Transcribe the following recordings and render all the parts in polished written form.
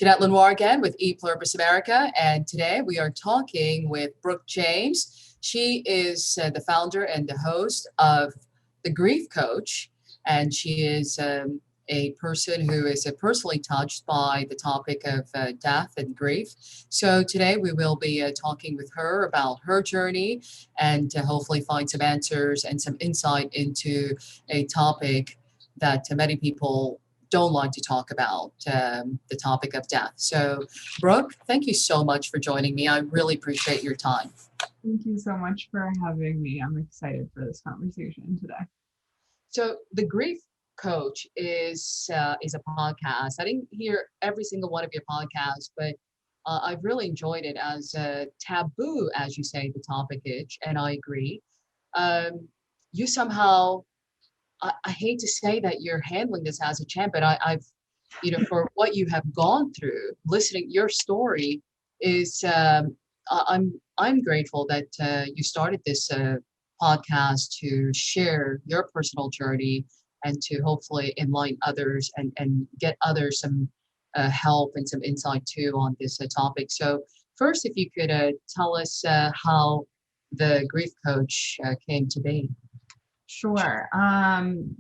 Jeanette Lenoir again with ePluribusAmerica, and today we are talking with Brooke James. She is the founder and the host of The Grief Coach, and she is a person who is personally touched by the topic of death and grief. So today we will be talking with her about her journey and to hopefully find some answers and some insight into a topic that many people don't like to talk about, the topic of death. So, Brooke, thank you so much for joining me. I really appreciate your time. Thank you so much for having me. I'm excited for this conversation today. So, The Grief Coach is a podcast. I didn't hear every single one of your podcasts, but I've really enjoyed it as a taboo, as you say, the topic is, and I agree. You somehow I hate to say that you're handling this as a champ, but I've, for what you have gone through, listening your story is, I'm grateful that you started this podcast to share your personal journey and to hopefully enlighten others and get others some help and some insight too on this topic. So first, if you could tell us how the Grief Coach came to be. Sure.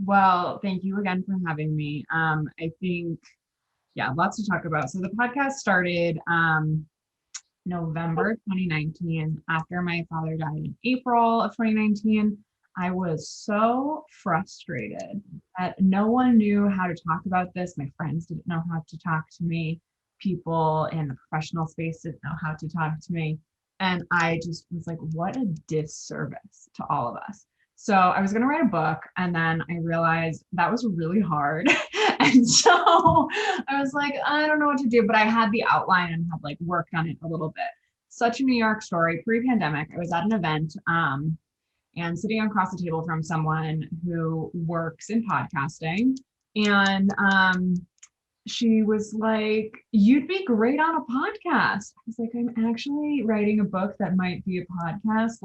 Well, thank you again for having me. I think, lots to talk about. So the podcast started November 2019 after my father died in April of 2019. I was so frustrated that no one knew how to talk about this. My friends didn't know how to talk to me. People in the professional space didn't know how to talk to me. And I just was like, what a disservice to all of us. So I was going to write a book, and then I realized that was really hard. And so I was like, I don't know what to do, but I had the outline and had worked on it a little bit. Such a New York story. Pre-pandemic, I was at an event and sitting across the table from someone who works in podcasting. And she was like, you'd be great on a podcast. I was like, I'm actually writing a book that might be a podcast.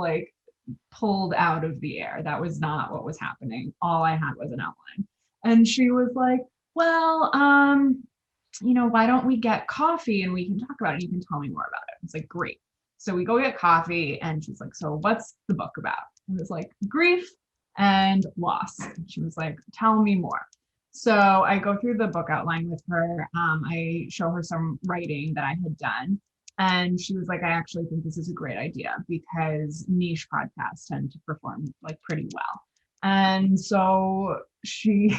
Pulled out of the air. That was not what was happening. All I had was an outline. And she was like, well, why don't we get coffee and we can talk about it. You can tell me more about it. I was like, great. So we go get coffee and she's like, so what's the book about? I was like, grief and loss. And she was like, tell me more. So I go through the book outline with her. I show her some writing that I had done. And she was like, I actually think this is a great idea because niche podcasts tend to perform pretty well. And so she's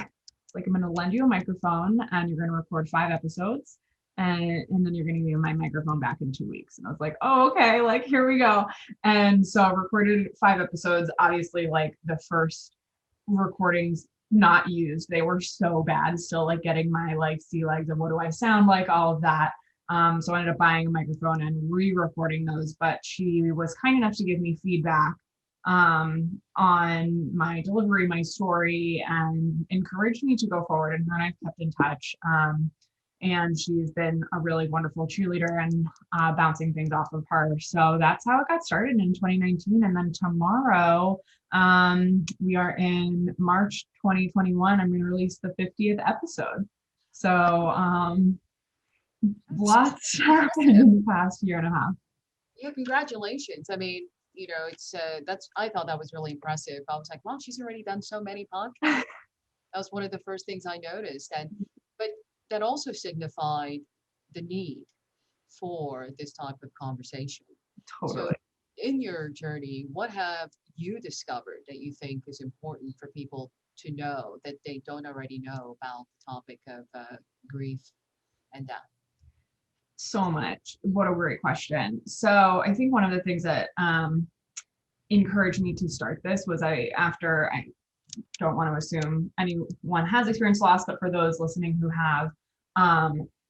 like, I'm going to lend you a microphone and you're going to record 5 episodes. And then you're going to give me my microphone back in 2 weeks. And I was like, oh, okay, here we go. And so I recorded 5 episodes. Obviously, the first recordings not used, they were so bad, still getting my sea legs of what do I sound like, all of that. So I ended up buying a microphone and re-recording those, but she was kind enough to give me feedback on my delivery, my story, and encouraged me to go forward. And her and I kept in touch. And she's been a really wonderful cheerleader and bouncing things off of her. So that's how it got started in 2019. And then tomorrow, we are in March 2021. I'm going to release the 50th episode. So lots happened in the past year and a half. Yeah, congratulations. I mean, it's I thought that was really impressive. I was like, wow, she's already done so many podcasts. That was one of the first things I noticed. But that also signified the need for this type of conversation. Totally. So in your journey, what have you discovered that you think is important for people to know that they don't already know about the topic of grief and death? So much. What a great question. So I think one of the things that encouraged me to start this was I don't want to assume anyone has experienced loss, but for those listening who have,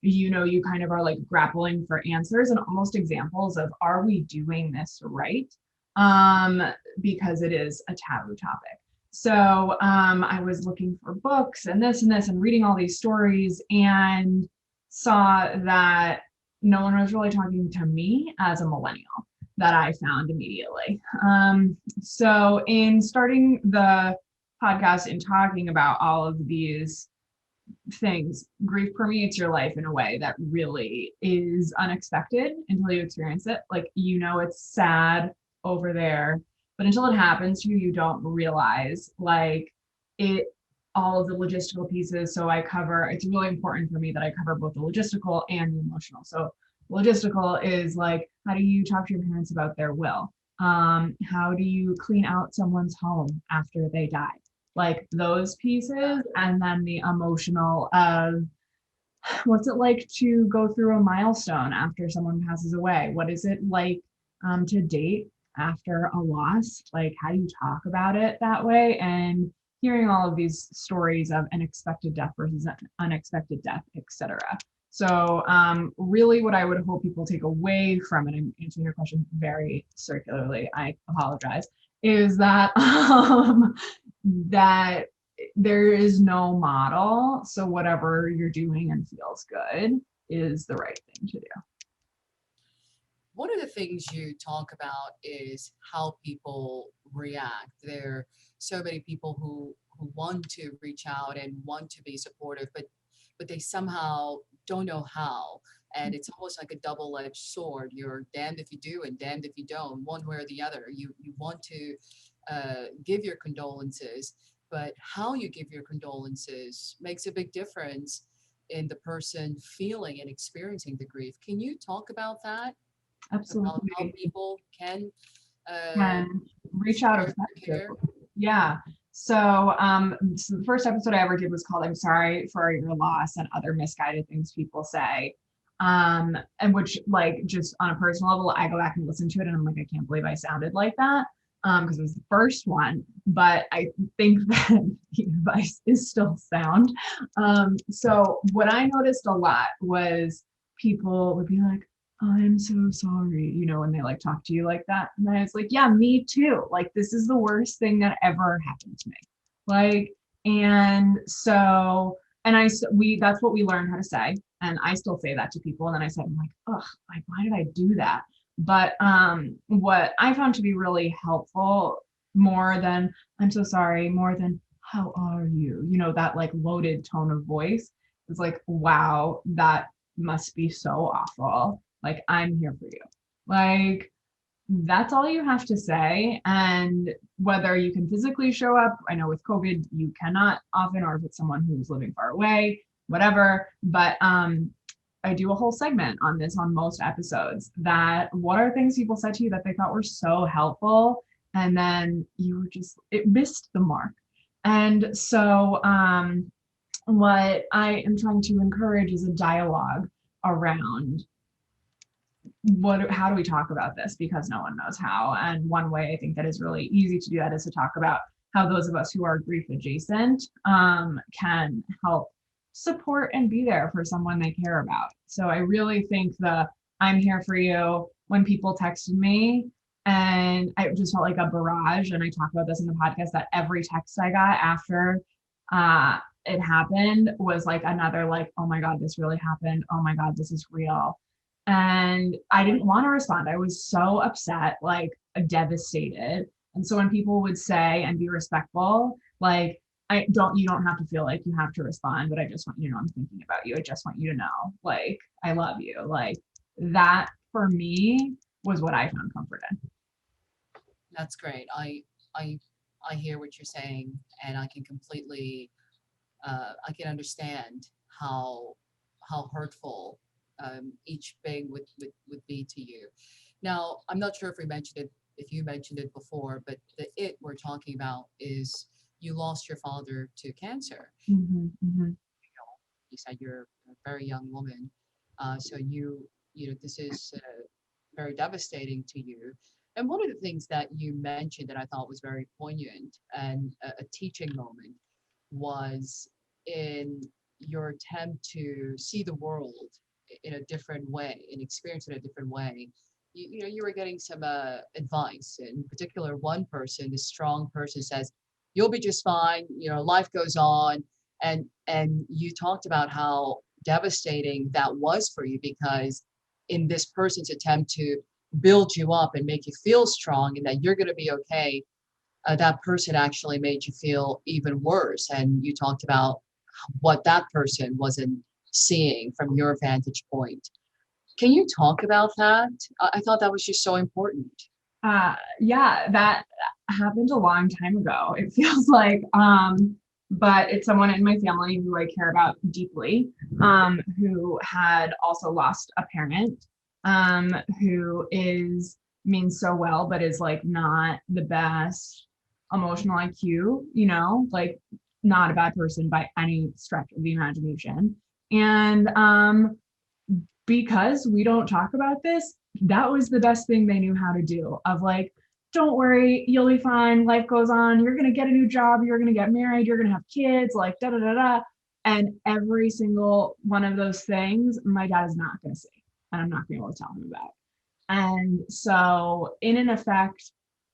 you kind of are grappling for answers and almost examples of, are we doing this right? Because it is a taboo topic. So I was looking for books and this and reading all these stories and saw that no one was really talking to me as a millennial that I found immediately. So in starting the podcast and talking about all of these things. Grief permeates your life in a way that really is unexpected until you experience it. Like, you know, it's sad over there, but until it happens to you, you don't realize like it, all of the logistical pieces. So it's really important for me that I cover both the logistical and the emotional. So logistical is like, how do you talk to your parents about their will? How do you clean out someone's home after they die? Like those pieces, and then the emotional of what's it like to go through a milestone after someone passes away? What is it like to date after a loss? Like, how do you talk about it that way? And hearing all of these stories of an expected death versus an unexpected death, etc. So really what I would hope people take away from it, I'm answering your question very circularly, I apologize, is that that there is no model. So whatever you're doing and feels good is the right thing to do. One of the things you talk about is how people react. There are so many people who want to reach out and want to be supportive, but they somehow don't know how. And it's almost like a double-edged sword. You're damned if you do and damned if you don't, one way or the other. You want to give your condolences, but how you give your condolences makes a big difference in the person feeling and experiencing the grief. Can you talk about that? About how Absolutely. people can And reach out start to effectively. care? Yeah. So the first episode I ever did was called "I'm Sorry for Your Loss and Other Misguided Things People Say." And which, like, just on a personal level, I go back and listen to it and I'm like, I can't believe I sounded like that. Because it was the first one, but I think that the advice is still sound. So what I noticed a lot was people would be like, I'm so sorry, you know, when they like talk to you like that. And I was like, yeah, me too. Like, this is the worst thing that ever happened to me. Like, and so, that's what we learned how to say. And I still say that to people. And then I said, I'm like, ugh, like, why did I do that? But what I found to be really helpful, more than I'm so sorry, more than how are you, you know, that like loaded tone of voice is like, wow, that must be so awful. Like, I'm here for you. Like, that's all you have to say. And whether you can physically show up, I know with COVID, you cannot often, or if it's someone who's living far away, whatever. But I do a whole segment on this on most episodes, that what are things people said to you that they thought were so helpful, and then you were just, it missed the mark. And so what I am trying to encourage is a dialogue around how do we talk about this, because no one knows how. And one way I think that is really easy to do that is to talk about how those of us who are grief adjacent can help support and be there for someone they care about. So I really think the I'm here for you, when people texted me, and I just felt like a barrage, and I talk about this in the podcast, that every text I got after it happened was like another like, oh my God, this really happened. Oh my God, this is real. And I didn't want to respond. I was so upset, like devastated. And so when people would say and be respectful, like, you don't have to feel like you have to respond, but I just want you to know I'm thinking about you. I just want you to know, like, I love you. Like, that for me was what I found comfort in. That's great. I hear what you're saying, and I can completely I can understand how hurtful each thing would be to you. Now, I'm not sure if you mentioned it before, but we're talking about is you lost your father to cancer. Mm-hmm, mm-hmm. You said you're a very young woman, so you know this is very devastating to you. And one of the things that you mentioned that I thought was very poignant and a teaching moment was in your attempt to see the world in a different way and experience it a different way. You know, you were getting some advice. In particular, one person, this strong person, says, "You'll be just fine. You know, life goes on." And you talked about how devastating that was for you, because in this person's attempt to build you up and make you feel strong and that you're going to be okay, that person actually made you feel even worse. And you talked about what that person wasn't seeing from your vantage point. Can you talk about that? I thought that was just so important. Yeah, that happened a long time ago. It feels like, but it's someone in my family who I care about deeply, who had also lost a parent, who means so well, but is like not the best emotional IQ, like not a bad person by any stretch of the imagination. And because we don't talk about this, that was the best thing they knew how to do, of like, don't worry, you'll be fine, life goes on, you're going to get a new job, you're going to get married, you're going to have kids, like da da da da. And every single one of those things my dad is not going to see, and I'm not going to be able to tell him about. And so in an effect,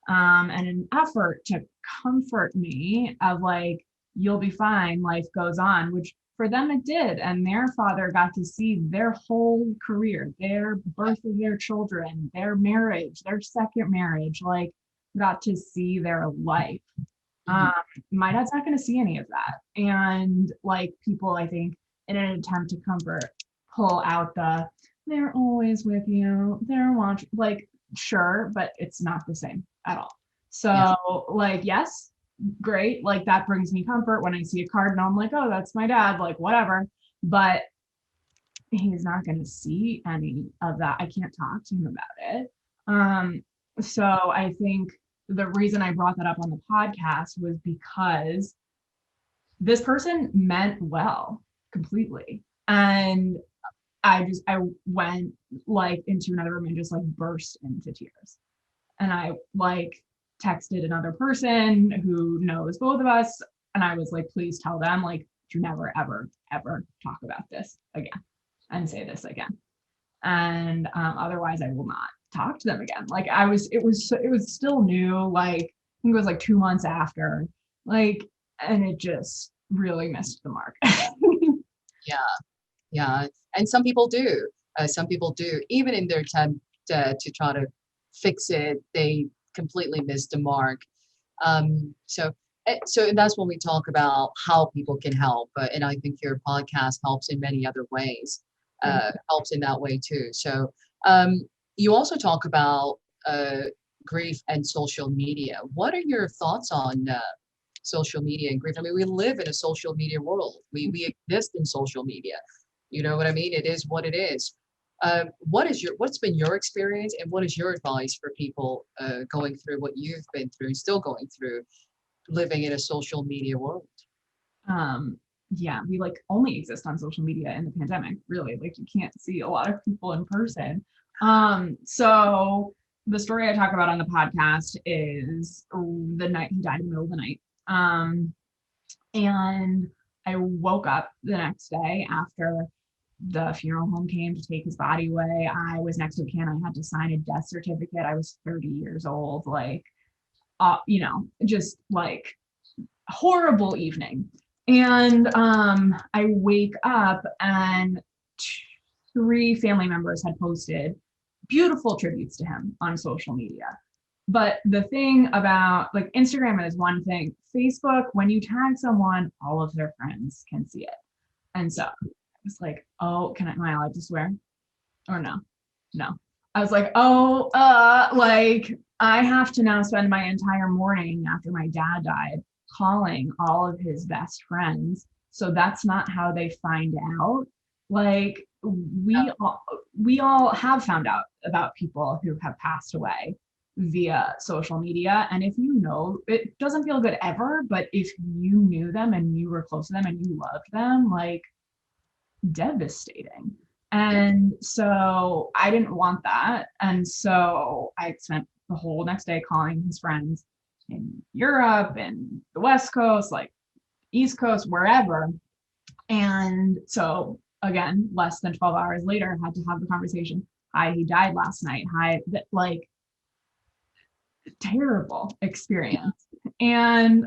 and an effort to comfort me of like, you'll be fine, life goes on, which for them it did. And their father got to see their whole career, their birth of their children, their marriage, their second marriage, like got to see their life. My dad's not going to see any of that. And like people, I think, in an attempt to comfort, pull out they're always with you, they're watching, like, sure, but it's not the same at all. So like, yes, great, like that brings me comfort when I see a card and I'm like, oh, that's my dad, like whatever, but he's not going to see any of that. I can't talk to him about it. So I think the reason I brought that up on the podcast was because this person meant well completely, and I went like into another room and just like burst into tears. And I like texted another person who knows both of us. And I was like, please tell them, like, to never, ever, ever talk about this again and say this again. And otherwise I will not talk to them again. Like it was still new. Like, I think it was like 2 months after, like, and it just really missed the mark. Yeah. And some people do. Even in their attempt to try to fix it, they completely miss the mark. So that's when we talk about how people can help. And I think your podcast helps in many other ways. Helps in that way too. So you also talk about grief and social media. What are your thoughts on social media and grief? I mean, we live in a social media world. We exist in social media. You know what I mean? It is what it is. What's been your experience, and what is your advice for people going through what you've been through, still going through, living in a social media world? Yeah, we like only exist on social media in the pandemic, really. Like you can't see a lot of people in person. So the story I talk about on the podcast is the night he died in the middle of the night. And I woke up the next day after the funeral home came to take his body away. I was next to a can. I had to sign a death certificate. I was 30 years old, like, just like horrible evening. And I wake up and 3 family members had posted beautiful tributes to him on social media. But the thing about like Instagram is one thing. Facebook, when you tag someone, all of their friends can see it. And so I was like, oh, am I allowed to swear? Or no? No. I was like, oh, like I have to now spend my entire morning after my dad died calling all of his best friends. So that's not how they find out. Like we all have found out about people who have passed away via social media. And if you know, it doesn't feel good ever, but if you knew them and you were close to them and you loved them, like devastating. And so I didn't want that. And so I spent the whole next day calling his friends in Europe and the West Coast, like East Coast, wherever. And so again, less than 12 hours later, I had to have the conversation. Hi, he died last night. Hi, like terrible experience. And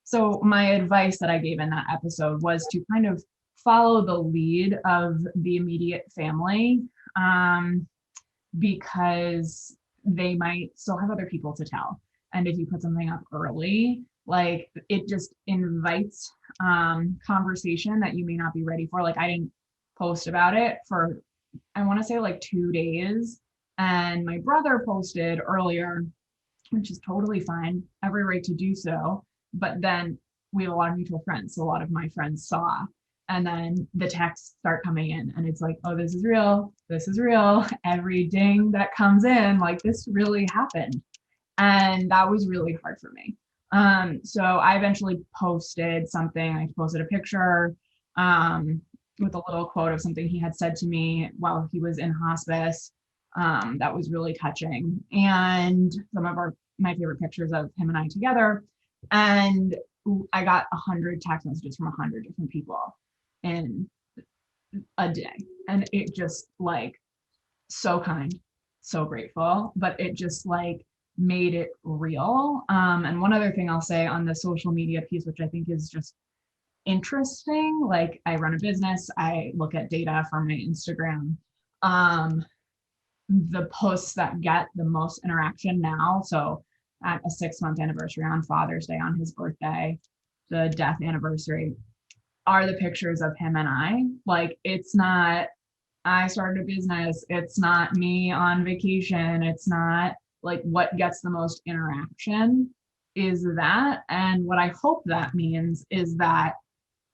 so my advice that I gave in that episode was to kind of follow the lead of the immediate family, because they might still have other people to tell. And if you put something up early, like it just invites conversation that you may not be ready for. Like I didn't post about it for, I want to say like 2 days. And my brother posted earlier, which is totally fine, every right to do so. But then we have a lot of mutual friends. So a lot of my friends saw, and then the texts start coming in and it's like, oh, this is real. This is real. Every ding that comes in, like this really happened. And that was really hard for me. So I eventually posted something. I posted a picture with a little quote of something he had said to me while he was in hospice. That was really touching. And some of my favorite pictures of him and I together. And I got 100 text messages from 100 different people in a day. And it just like so kind, so grateful, but it just like made it real. And one other thing I'll say on the social media piece, which I think is just interesting, like I run a business, I look at data from my Instagram. The posts that get the most interaction now, so at a 6-month anniversary on Father's Day, on his birthday, the death anniversary, are the pictures of him and I. Like it's not, I started a business, it's not me on vacation, it's not like what gets the most interaction is that. And what I hope that means is that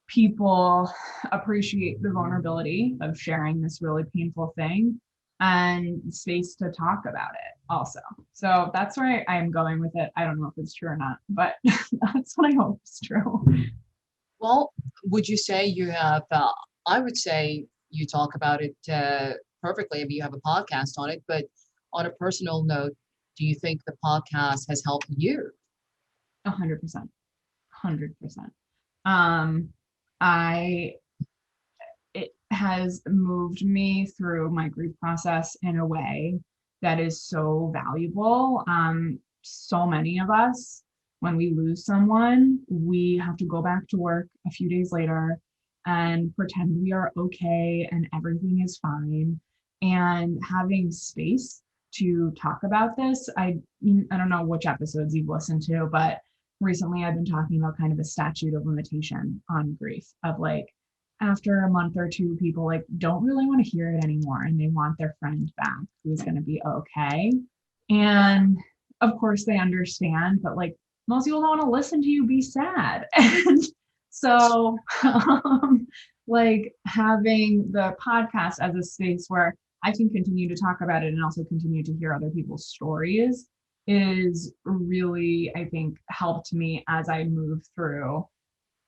people appreciate the vulnerability of sharing this really painful thing and space to talk about it also. So that's where I'm going with it. I don't know if it's true or not, but that's what I hope is true. Well, would you say you have, I would say you talk about it perfectly. I mean, you have a podcast on it, but on a personal note, do you think the podcast has helped you? 100%. 100%. Um, I it has moved me through my grief process in a way that is so valuable. So many of us, when we lose someone, we have to go back to work a few days later and pretend we are okay and everything is fine. And having space to talk about this, I don't know which episodes you've listened to, but recently I've been talking about kind of a statute of limitation on grief of like, after a month or two, people like don't really want to hear it anymore and they want their friend back who's going to be okay. And of course they understand, but like most people don't want to listen to you be sad. And so like having the podcast as a space where I can continue to talk about it and also continue to hear other people's stories is really, I think, helped me as I move through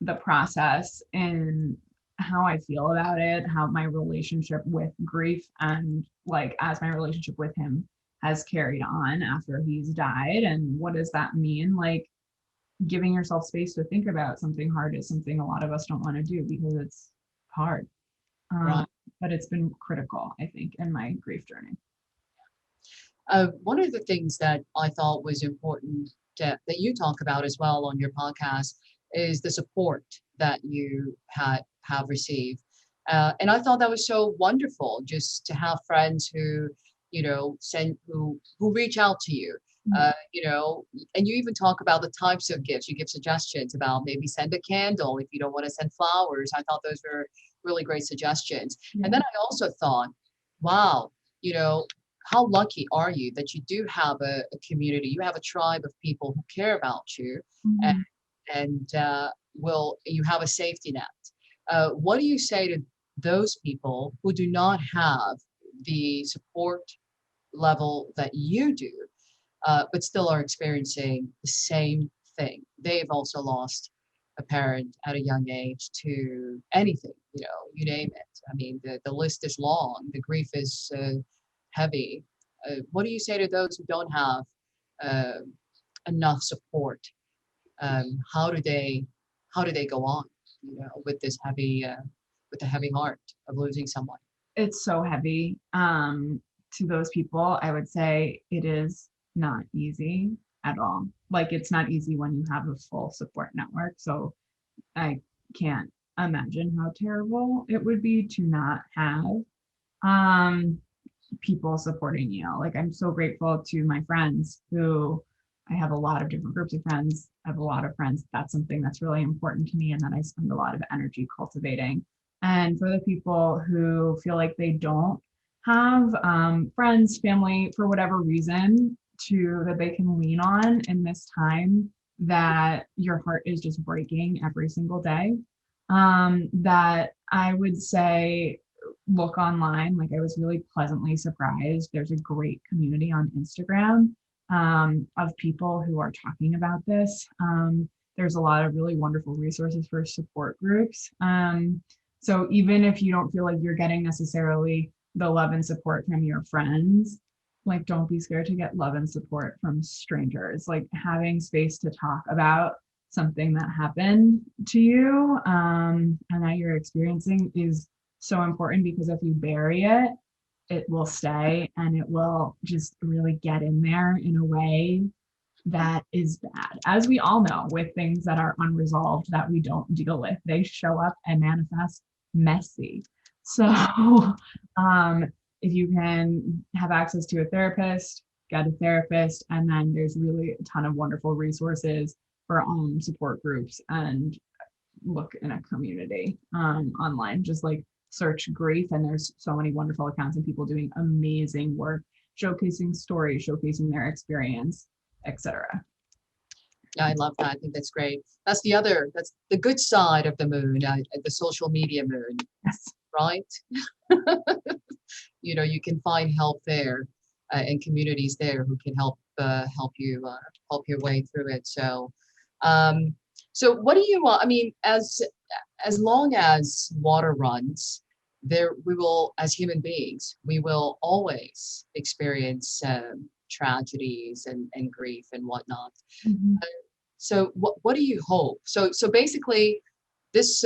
the process and how I feel about it, how my relationship with grief and like as my relationship with him has carried on after he's died. And what does that mean? Like giving yourself space to think about something hard is something a lot of us don't want to do because it's hard. Right. But it's been critical, I think, in my grief journey. One of the things that I thought was important that you talk about as well on your podcast is the support that you have received. And I thought that was so wonderful just to have friends who, who reach out to you, and you even talk about the types of gifts. You give suggestions about maybe send a candle if you don't want to send flowers. I thought those were really great suggestions. Yeah. And then I also thought, wow, how lucky are you that you do have a community, you have a tribe of people who care about you, Mhm. and you have a safety net. What do you say to those people who do not have the support level that you do, but still are experiencing the same thing? They've also lost a parent at a young age to anything, you name it. I mean, the list is long, the grief is heavy. What do you say to those who don't have uh, enough support? How do they go on, with this heavy with the heavy heart of losing someone? It's so heavy. To those people, I would say it is not easy at all. Like it's not easy when you have a full support network. So I can't imagine how terrible it would be to not have um, people supporting you. Like I'm so grateful to my friends who I have a lot of different groups of friends. I have a lot of friends. That's something that's really important to me and that I spend a lot of energy cultivating. And for the people who feel like they don't have friends, family, for whatever reason, that they can lean on in this time that your heart is just breaking every single day, that I would say look online. Like, I was really pleasantly surprised. There's a great community on Instagram of people who are talking about this. There's a lot of really wonderful resources for support groups. So even if you don't feel like you're getting necessarily the love and support from your friends, like, don't be scared to get love and support from strangers. Like, having space to talk about something that happened to you and that you're experiencing is so important, because if you bury it, it will stay and it will just really get in there in a way that is bad. As we all know, with things that are unresolved that we don't deal with, they show up and manifest messy. So if you can have access to a therapist, get a therapist. And then there's really a ton of wonderful resources for support groups, and look in a community online. Just like search grief, and there's so many wonderful accounts and people doing amazing work, showcasing stories, showcasing their experience, etc. Yeah, I love that. I think that's great. That's the good side of the moon, the social media moon, Yes. right? You can find help there, and communities there who can help you help your way through it. Um, so what do you want? I mean, as long as water runs, there we will, as human beings, we will always experience tragedies and grief and whatnot. Mm-hmm. So what do you hope? So basically, this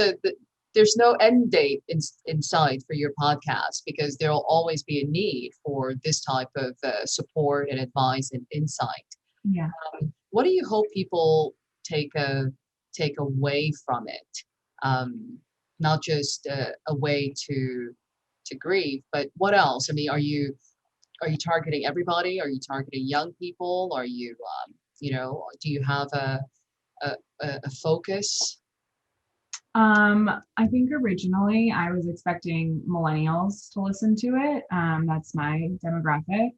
there's no end date in sight for your podcast, because there will always be a need for this type of support and advice and insight. Yeah. What do you hope people take away from it? Not just a way to grieve, but what else? I mean, are you targeting everybody? Are you targeting young people? Are you do you have a focus? I think originally I was expecting millennials to listen to it. That's my demographic.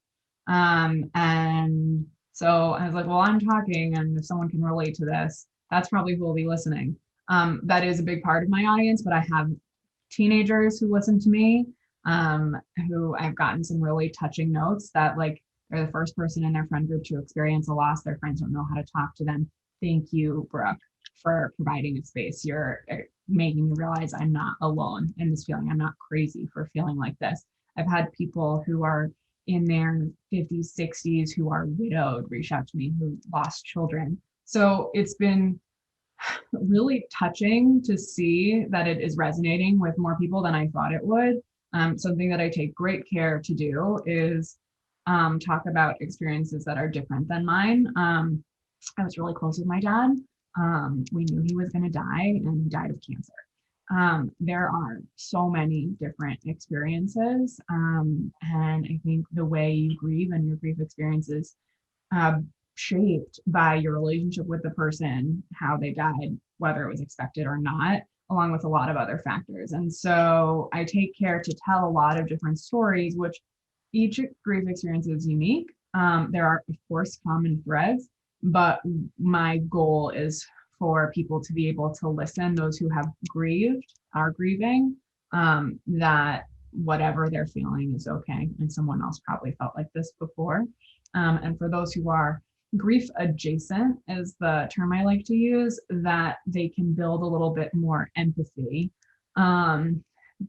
And so I was like, well, I'm talking, and if someone can relate to this, that's probably who will be listening. That is a big part of my audience, but I have teenagers who listen to me, who I've gotten some really touching notes that, like, they're the first person in their friend group to experience a loss. Their friends don't know how to talk to them. Thank you, Brooke, for providing a space. You're making me realize I'm not alone in this feeling. I'm not crazy for feeling like this. I've had people who are in their 50s, 60s, who are widowed, reach out to me, who lost children. So it's been really touching to see that it is resonating with more people than I thought it would. Something that I take great care to do is talk about experiences that are different than mine. I was really close with my dad. We knew he was going to die, and he died of cancer. There are so many different experiences. And I think the way you grieve and your grief experiences shaped by your relationship with the person, how they died, whether it was expected or not, along with a lot of other factors. And so I take care to tell a lot of different stories, which each grief experience is unique. There are, of course, common threads, but my goal is for people to be able to listen, those who have grieved, are grieving, that whatever they're feeling is okay. And someone else probably felt like this before. And for those who are grief adjacent, is the term I like to use, that they can build a little bit more empathy,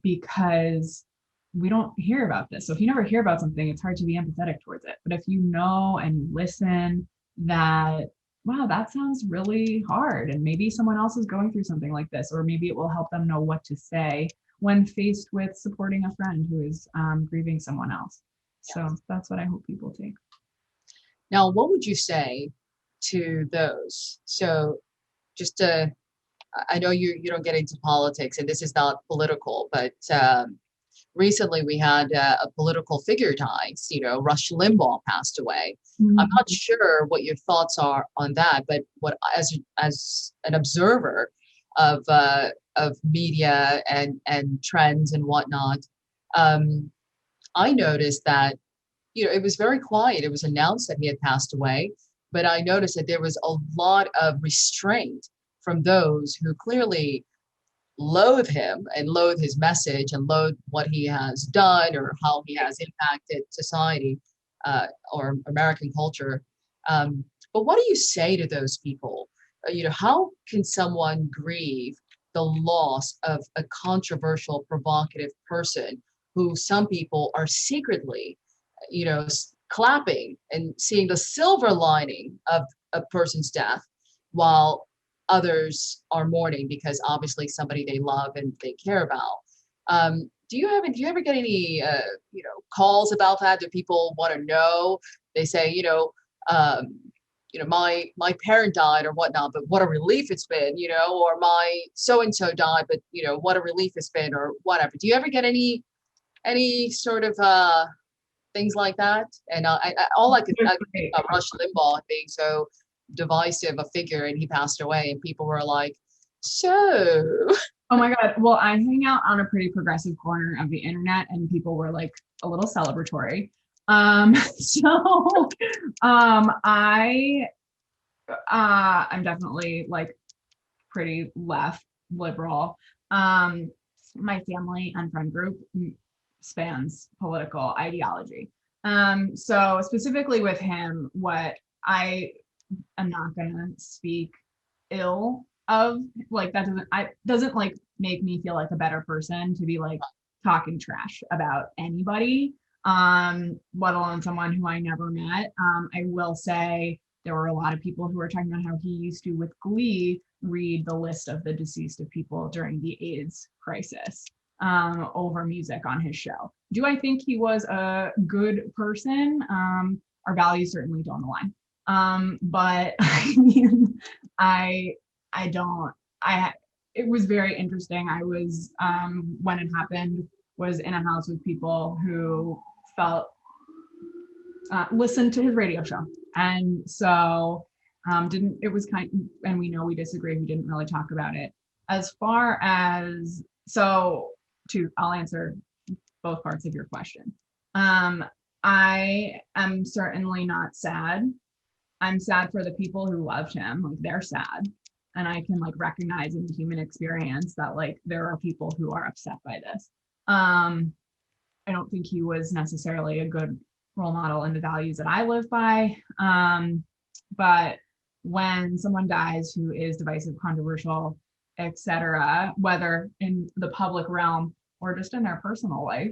because we don't hear about this. So if you never hear about something, it's hard to be empathetic towards it. But if you know and you listen, that, wow, that sounds really hard, and maybe someone else is going through something like this, or maybe it will help them know what to say when faced with supporting a friend who is grieving someone else. So that's what I hope people take. Now, what would you say to those? So just I know you don't get into politics, and this is not political, but recently we had a political figure die. You know, Rush Limbaugh passed away. I'm Mhm. not sure what your thoughts are on that, but what as an observer of media and trends and whatnot, um, I noticed that, you know, it was very quiet. It was announced that he had passed away, but I noticed that there was a lot of restraint from those who clearly loathe him and loathe his message and loathe what he has done or how he has impacted society or American culture. But what do you say to those people? You know, how can someone grieve the loss of a controversial, provocative person who some people are secretly, you know, clapping and seeing the silver lining of a person's death, while others are mourning because obviously somebody they love and they care about. Do you ever get any you know, calls about that? Do people want to know? They say, um, my parent died or whatnot, but what a relief it's been, you know, or my so and so died, but you know what a relief it's been, or whatever. Do you ever get any sort of things like that? And I could think Great. about Rush Limbaugh being so divisive a figure, and he passed away, and people were like, "So." Oh my God. Well, I hang out on a pretty progressive corner of the internet, and people were like a little celebratory. So I'm definitely like pretty left liberal. Um, my family and friend group spans political ideology. So specifically with him, what I am not gonna speak ill of, like that doesn't like make me feel like a better person to be like talking trash about anybody, let alone someone who I never met. I will say there were a lot of people who were talking about how he used to, with glee, read the list of the deceased of people during the AIDS crisis over music on his show. Do I think he was a good person? Our values certainly don't align. But I mean, I I don't I it was very interesting. I was when it happened was in a house with people who felt listened to his radio show, and so didn't it was kind and we know we disagree. We didn't really talk about it. As far as so to I'll answer both parts of your question. Um, I am certainly not sad. I'm sad for the people who loved him. Like they're sad. And I can like recognize in the human experience that like there are people who are upset by this. Um, I don't think he was necessarily a good role model in the values that I live by. But when someone dies who is divisive, controversial, etc., whether in the public realm or just in their personal life,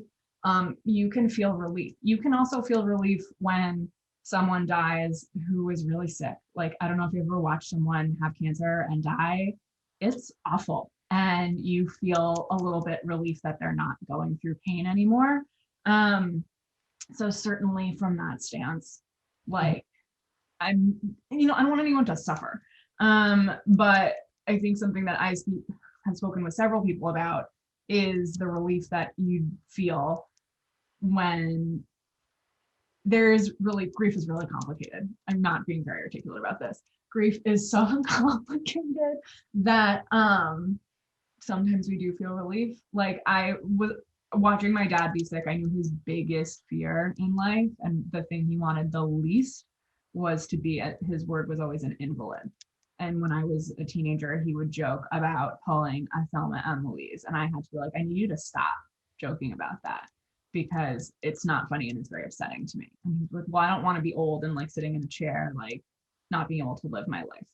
you can feel relief. You can also feel relief when someone dies who is really sick. Like, I don't know if you ever watched someone have cancer and die. It's awful. And you feel a little bit relief that they're not going through pain anymore. Um, so certainly from that stance, like I'm, I don't want anyone to suffer. But I think something that have spoken with several people about is the relief that you feel when grief is really complicated. I'm not being very articulate about this. Grief is so complicated that sometimes we do feel relief. Like I was watching my dad be sick. I knew his biggest fear in life and the thing he wanted the least was to be his word was always an invalid. And when I was a teenager, he would joke about pulling a Thelma and Louise. And I had to be like, I need you to stop joking about that because it's not funny and it's very upsetting to me. And he's like, well, I don't want to be old and like sitting in a chair, like not being able to live my life.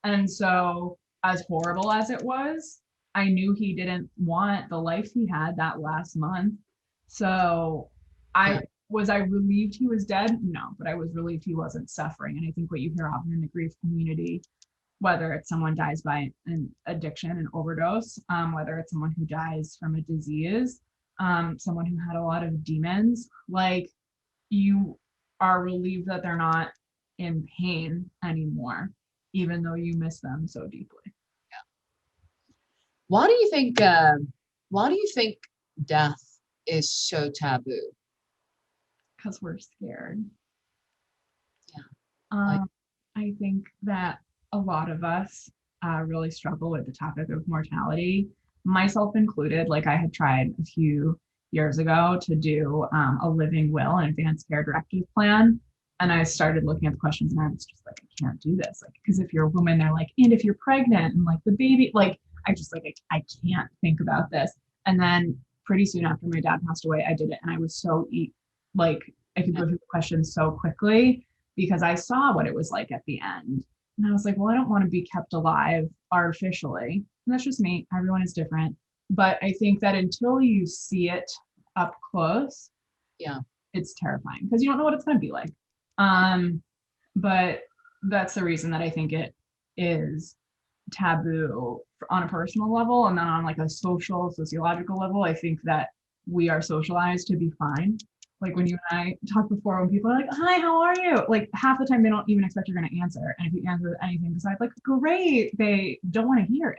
And so, as horrible as it was, I knew he didn't want the life he had that last month. So, Yeah. was I relieved he was dead? No, but I was relieved he wasn't suffering. And I think what you hear often in the grief community, whether it's someone dies by an addiction, an overdose, whether it's someone who dies from a disease, someone who had a lot of demons, like you are relieved that they're not in pain anymore, even though you miss them so deeply. Why do you think? Why do you think death is so taboo? Because we're scared. Yeah. I think that a lot of us really struggle with the topic of mortality, myself included. Like I had tried a few years ago to do a living will and advanced care directive plan. And I started looking at the questions and I was just like, I can't do this. Like, because if you're a woman, they're like, and if you're pregnant and like the baby, like, I just like, I can't think about this. And then pretty soon after my dad passed away, I did it. And I was so like, I could go through the questions so quickly because I saw what it was like at the end. And I was like, well, I don't want to be kept alive artificially. And that's just me. Everyone is different. But I think that until you see it up close, Yeah. it's terrifying because you don't know what it's going to be like. But that's the reason that I think it is taboo on a personal level. And then on like a social, sociological level, I think that we are socialized to be fine. Like when you and I talked before, when people are like, hi, how are you? Like half the time they don't even expect you're going to answer. And if you answer with anything besides like, great, they don't want to hear it.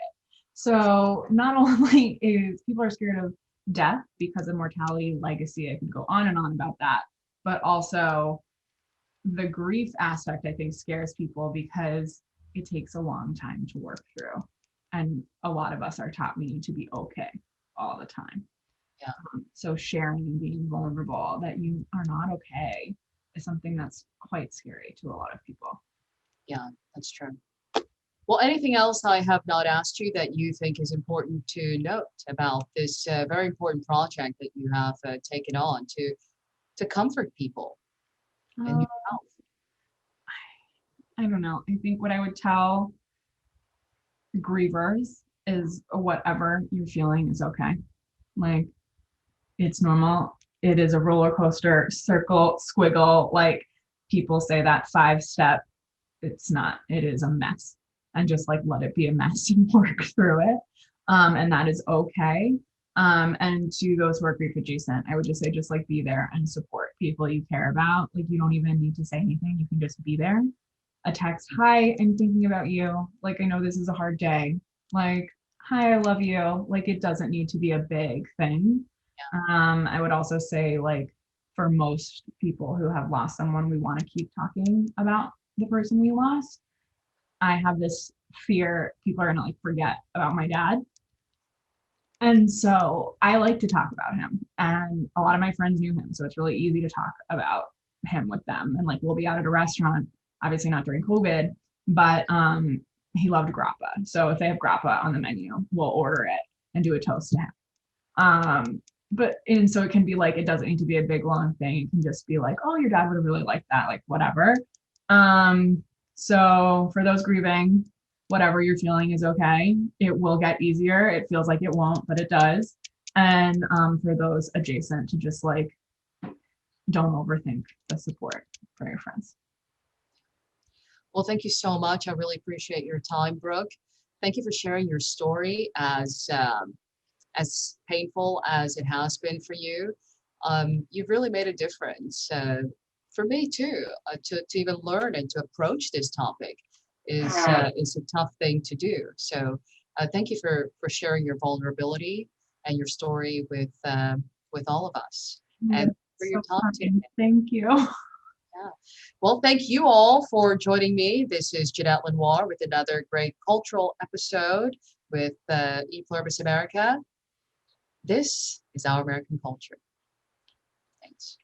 So not only is people are scared of death because of mortality, legacy, I can go on and on about that, but also the grief aspect, I think, scares people because it takes a long time to work through. And a lot of us are taught we need to be okay all the time. Yeah. So sharing and being vulnerable that you are not okay is something that's quite scary to a lot of people. Yeah, that's true. Well, anything else I have not asked you that you think is important to note about this very important project that you have taken on to comfort people and yourself? I don't know. I think what I would tell grievers is whatever you're feeling is okay. Like it's normal. It is a roller coaster, circle, squiggle. Like people say that 5-step, it's not, it is a mess. And just like let it be a mess and work through it. And that is okay. And to those who are grief adjacent, I would just say, just like be there and support people you care about. Like you don't even need to say anything. You can just be there. A text, hi, I'm thinking about you. Like, I know this is a hard day. Like, hi, I love you. Like, it doesn't need to be a big thing. I would also say, like, for most people who have lost someone, we want to keep talking about the person we lost. I have this fear people are gonna like forget about my dad. And so I like to talk about him. And a lot of my friends knew him. So it's really easy to talk about him with them. And like we'll be out at a restaurant, obviously not during COVID, but he loved grappa. So if they have grappa on the menu, we'll order it and do a toast to him. And so it can be like, it doesn't need to be a big long thing. It can just be like, oh, your dad would have really liked that, like whatever. So for those grieving, whatever you're feeling is okay. It will get easier. It feels like it won't, but it does. And for those adjacent to just like, don't overthink the support for your friends. Well, thank you so much. I really appreciate your time, Brooke. Thank you for sharing your story as painful as it has been for you. You've really made a difference for me too, to even learn and to approach this topic is a tough thing to do. So thank you for sharing your vulnerability and your story with all of us and for your time today. Thank you. Yeah. Well, thank you all for joining me. This is Jeanette Lenoir with another great cultural episode with ePluribusAmerica. This is our American culture. Thanks.